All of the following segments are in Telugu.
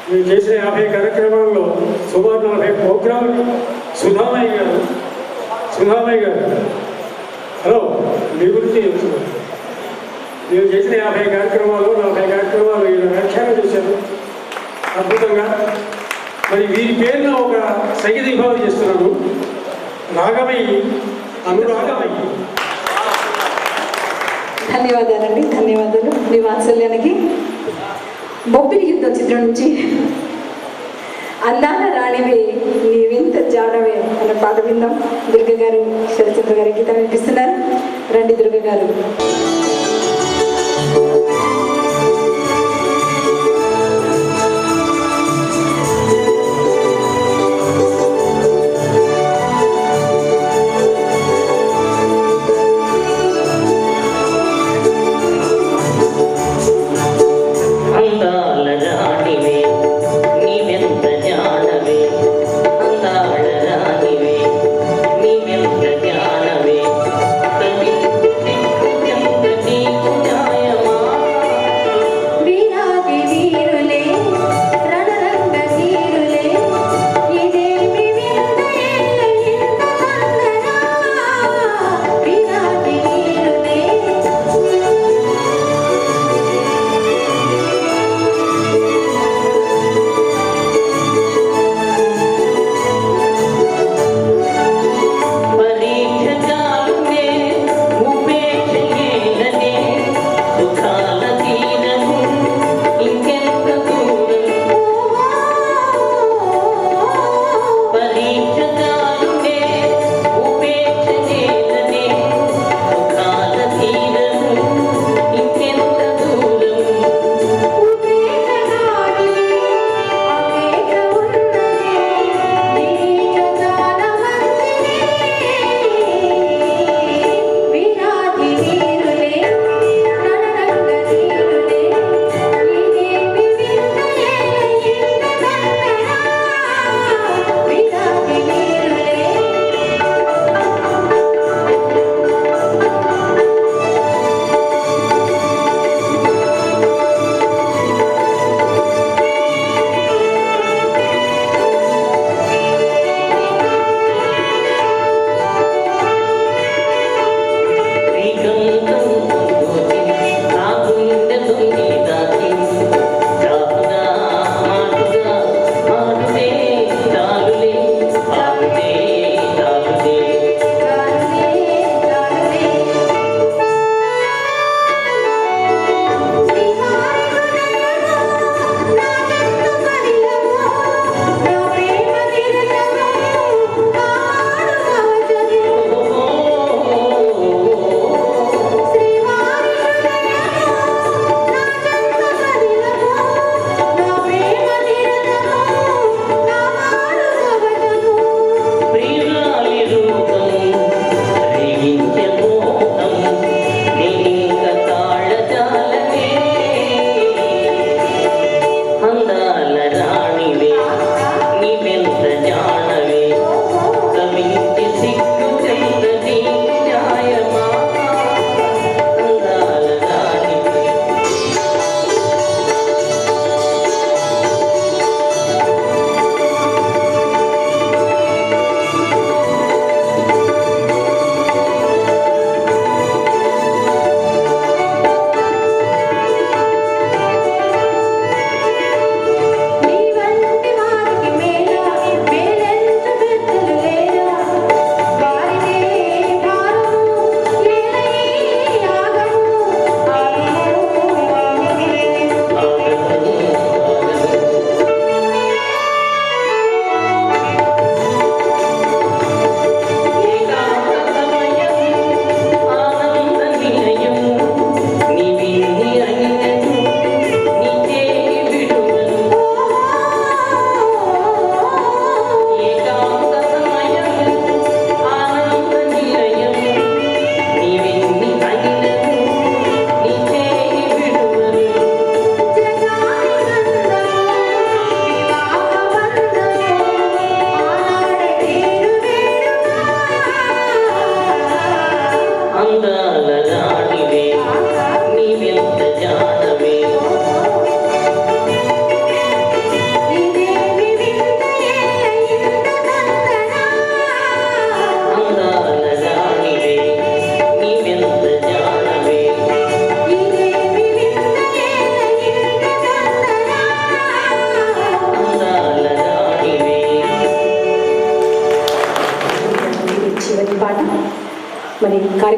మేము చేసిన 50 కార్యక్రమాల్లో సుమారు 40 ప్రోగ్రాంలు సుధామయ్య గారు హలో మీ గురించి మేము చేసిన 50 కార్యక్రమాలు 40 కార్యక్రమాలు ఇలా వ్యాఖ్యానం చేశారు అద్భుతంగా. మరి వీరి పేరున ఒక సంగీతీభావం చేస్తున్నాను. రాగమయ్యి అనురాగమయ్యి. ధన్యవాదాలండి, ధన్యవాదాలు మీ వాత్సల్యానికి. బొబ్బిలి యుద్ధం చిత్రం నుంచి అందాల రాణివే నీవింత జాడవే అన్న పాట విందాం. దుర్గ గారు శరచంద్ర గారి గీతం వినిపిస్తున్నారు. రండి దుర్గ గారు. నీ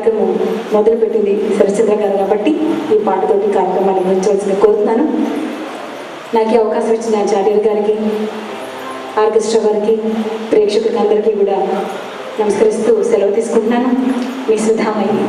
కార్యక్రమం మొదలుపెట్టింది శరత్చంద్ర గారు కాబట్టి ఈ పాటతోటి కార్యక్రమాన్ని ముగించవలసింది కోరుతున్నాను. నాకు ఈ అవకాశం ఇచ్చిన ఆచార్యులు గారికి, ఆర్కెస్ట్రా వారికి, ప్రేక్షకులకి అందరికీ కూడా నమస్కరిస్తూ సెలవు తీసుకుంటున్నాను. మీ సుధామయ్య.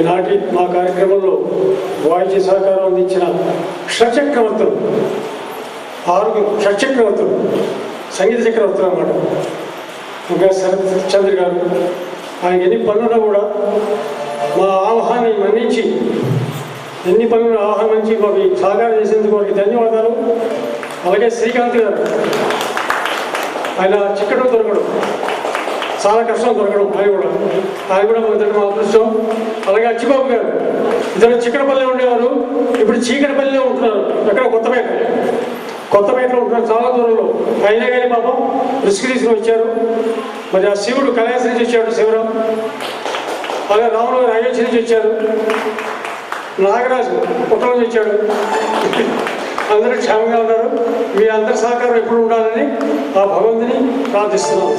ఈనాటి మా కార్యక్రమంలో వాయిద్య సహకారం అందించిన షట్చక్రవర్తులు, 6 షట్చక్రవర్తులు, సంగీత చక్రవర్తులు అన్నమాట. ఇంకా శరత్ చంద్ర గారు, ఆయన ఎన్ని పనులున్నా కూడా మా ఆహ్వాన్ని మన్నించి, ఎన్ని పనులు ఆహ్వానించి మాకు సహకారం చేసేందుకు వారికి ధన్యవాదాలు. అలాగే శ్రీకాంత్ గారు, ఆయన చిక్కడం దొరకడం చాలా కష్టం దొరకడం, ఆయన కూడా మా అదృష్టం. అలాగే అచ్చిబాబు గారు, ఇద్దరు చిక్కడపల్లిలో ఉండేవారు, ఇప్పుడు చీకటిపల్లిలో ఉంటున్నారు. ఎక్కడ కొత్తపేటలో ఉంటున్నారు, చాలా దూరంలో. అయినా కానీ పాపం రిస్క్ తీసుకుని వచ్చారు. మరి ఆ శివుడు కైలాస నుంచి వచ్చాడు శివరాం. అలాగే రాములు గారు అయోధ్య నుంచి వచ్చారు. నాగరాజు పుట్టల నుంచి వచ్చాడు. అందరూ క్షేమంగా ఉన్నారు. మీ అందరి సహకారం ఎప్పుడు ఉండాలని ఆ భగవంతుని ప్రార్థిస్తున్నాం.